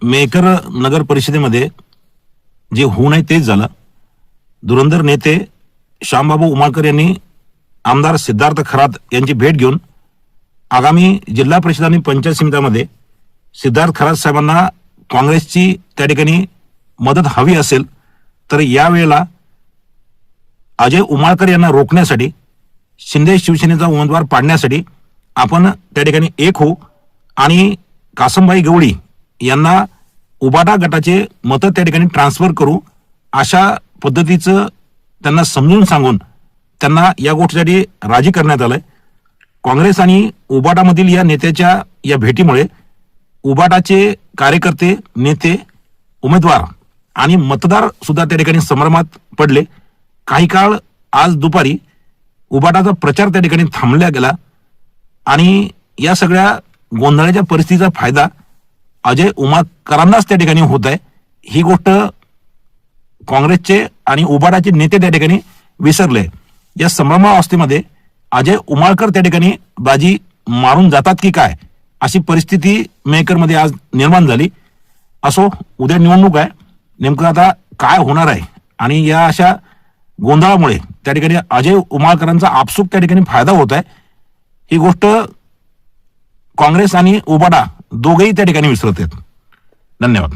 मेहकर नगर परिषदेमध्ये जे होऊ नये तेच झालं. धुरंधर नेते श्यामबाबू उमाळकर यांनी आमदार सिद्धार्थ खरात यांची भेट घेऊन आगामी जिल्हा परिषद आणि पंचायत समित्यामध्ये सिद्धार्थ खरात साहेबांना काँग्रेसची त्या ठिकाणी मदत हवी असेल तर यावेळेला अजय उमाळकर यांना रोखण्यासाठी, शिंदे शिवसेनेचा उमेदवार पाडण्यासाठी आपण त्या ठिकाणी एक होऊ आणि कासमबाई गवळी यांना उबाटा गटाचे मतं त्या ठिकाणी ट्रान्सफर करू, अशा पद्धतीचं त्यांना समजून सांगून त्यांना या गोष्टीसाठी राजी करण्यात आलंय. काँग्रेस आणि उबाटामधील या नेत्याच्या या भेटीमुळे उबाटाचे कार्यकर्ते, नेते, उमेदवार आणि मतदार सुद्धा त्या ठिकाणी संभ्रमात पडले. काही काळ आज दुपारी उबाटाचा प्रचार त्या ठिकाणी थांबला गेला आणि या सगळ्या गोंधळाच्या परिस्थितीचा फायदा अजय उमाळकरांनाच त्या ठिकाणी होत आहे. ही गोष्ट काँग्रेसचे आणि उबाटाचे नेते त्या ठिकाणी विसरले. या संभ्रमावस्थेमध्ये अजय उमाळकर त्या ठिकाणी बाजी मारून जातात की काय, अशी परिस्थिती मेहकरमध्ये आज निर्माण झाली. असो, उद्या निवडणूक आहे, नेमकं आता काय होणार आहे आणि या अशा गोंधळामुळे त्या ठिकाणी अजय उमाळकरांचा आपसूक त्या ठिकाणी फायदा होत आहे, ही गोष्ट काँग्रेस आणि उबाटा दोघेही त्या ठिकाणी विसरत आहेत. धन्यवाद.